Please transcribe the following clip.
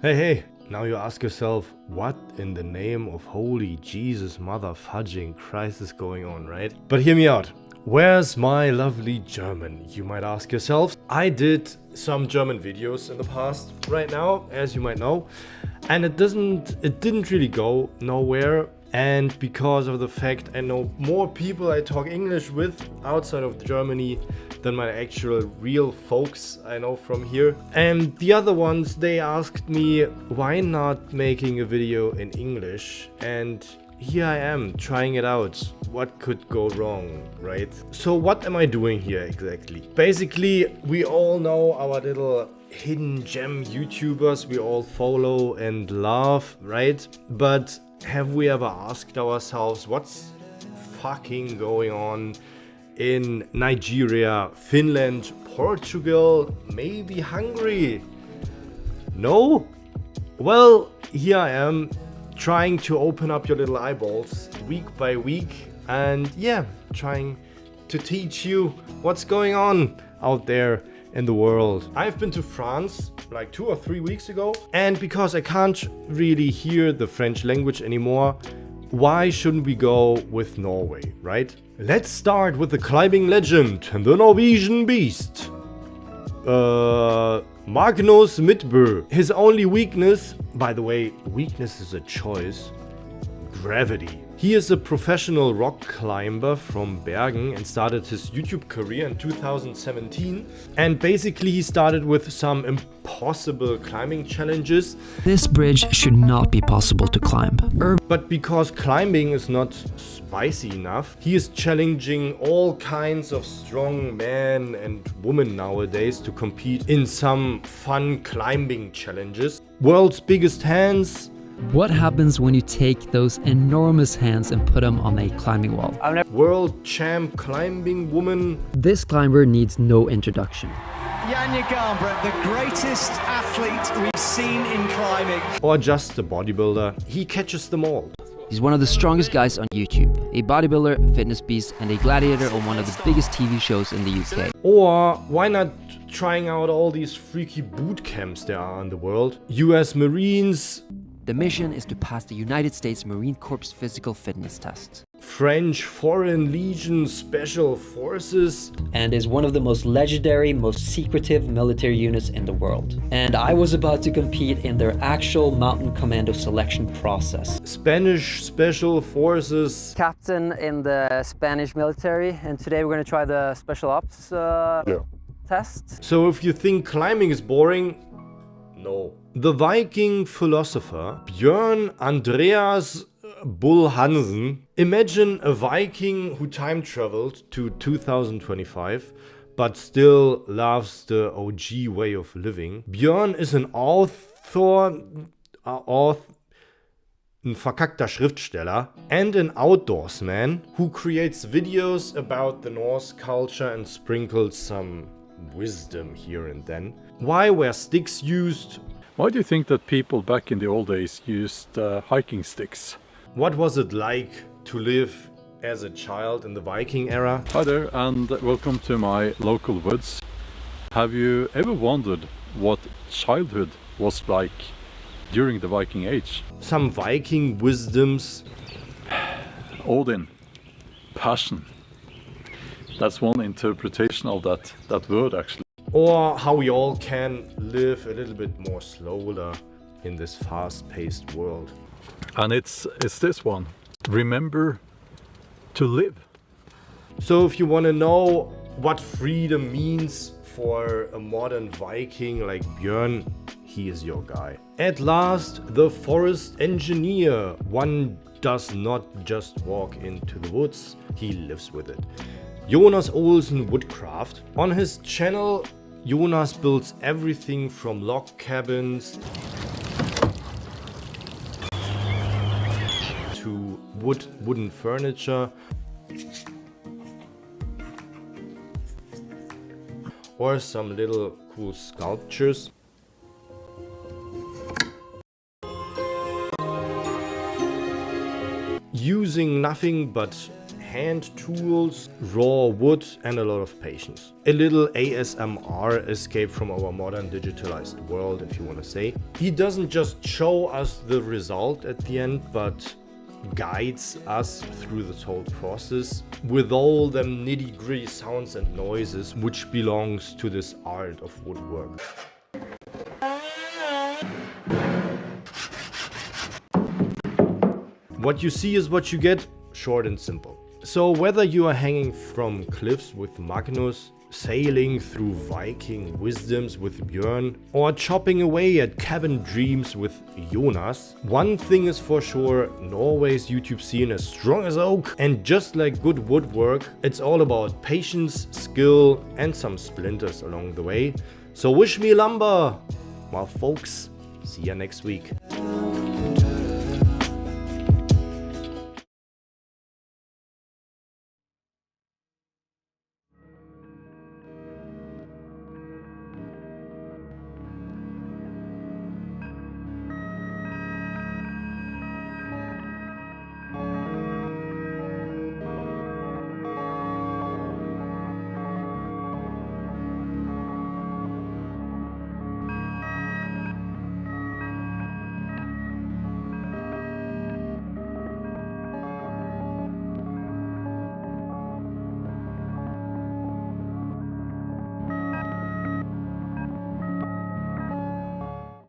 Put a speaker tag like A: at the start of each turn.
A: Hey, now you ask yourself, what in the name of holy Jesus mother fudging Christ is going on, right? But hear me out. Where's my lovely German, you might ask yourself. I did some German videos in the past right now, as you might know, and it didn't really go nowhere. And because of the fact I know more people I talk English with outside of Germany than my actual real folks I know from here. And the other ones, they asked me why not making a video in English, and here I am trying it out. What could go wrong, right? So what am I doing here exactly? Basically, we all know our little hidden gem YouTubers we all follow and love, right? But have we ever asked ourselves what's fucking going on in Nigeria, Finland, Portugal, maybe Hungary? No? Well, here I am trying to open up your little eyeballs week by week and trying to teach you what's going on out there in the world. I've been to France like 2 or 3 weeks ago, and because I can't really hear the French language anymore, why shouldn't we go with Norway, right? Let's start with the climbing legend and the Norwegian beast. Magnus Midtbø. His only weakness, by the way, weakness is a choice, gravity. He is a professional rock climber from Bergen and started his YouTube career in 2017. And basically he started with some impossible climbing challenges.
B: This bridge should not be possible to climb.
A: But because climbing is not spicy enough, he is challenging all kinds of strong men and women nowadays to compete in some fun climbing challenges. World's biggest hands.
B: What happens when you take those enormous hands and put them on a climbing wall?
A: World champ climbing woman.
B: This climber needs no introduction.
C: Janja Garnbret, the greatest athlete we've seen in climbing.
A: Or just a bodybuilder. He catches them all.
B: He's one of the strongest guys on YouTube, a bodybuilder, fitness beast, and a gladiator on one of the biggest TV shows in the UK.
A: Or why not trying out all these freaky boot camps there are in the world? US Marines.
B: The mission is to pass the United States Marine Corps physical fitness test.
A: French Foreign Legion Special Forces.
B: And is one of the most legendary, most secretive military units in the world. And I was about to compete in their actual mountain commando selection process.
A: Spanish Special Forces.
D: Captain in the Spanish military, and today we're going to try the special ops test.
A: So if you think climbing is boring, no. The Viking philosopher Bjorn Andreas Bull-Hansen. Imagine a Viking who time traveled to 2025 but still loves the OG way of living. Bjorn is an ein verkackter Schriftsteller and an outdoorsman who creates videos about the Norse culture and sprinkles some wisdom here and then. Why were sticks used?
E: Why do you think that people back in the old days used hiking sticks?
A: What was it like to live as a child in the Viking era?
E: Hi there and welcome to my local woods. Have you ever wondered what childhood was like during the Viking age?
A: Some Viking wisdoms.
E: Odin, passion. That's one interpretation of that word actually.
A: Or how we all can live a little bit more slower in this fast-paced world.
E: And it's this one. Remember to live.
A: So if you want to know what freedom means for a modern Viking like Bjorn, he is your guy. At last, the forest engineer. One does not just walk into the woods, he lives with it. Jonas Woodcraft. On his channel, Jonas builds everything from log cabins to wooden furniture or some little cool sculptures. Using nothing but hand tools, raw wood, and a lot of patience. A little ASMR escape from our modern digitalized world, if you want to say. He doesn't just show us the result at the end, but guides us through this whole process with all them nitty-gritty sounds and noises which belongs to this art of woodwork. What you see is what you get, short and simple. So whether you are hanging from cliffs with Magnus, sailing through Viking wisdoms with Bjorn, or chopping away at cabin dreams with Jonas, one thing is for sure, Norway's YouTube scene is strong as oak, and just like good woodwork, it's all about patience, skill, and some splinters along the way. So wish me lumber, my folks. See ya next week.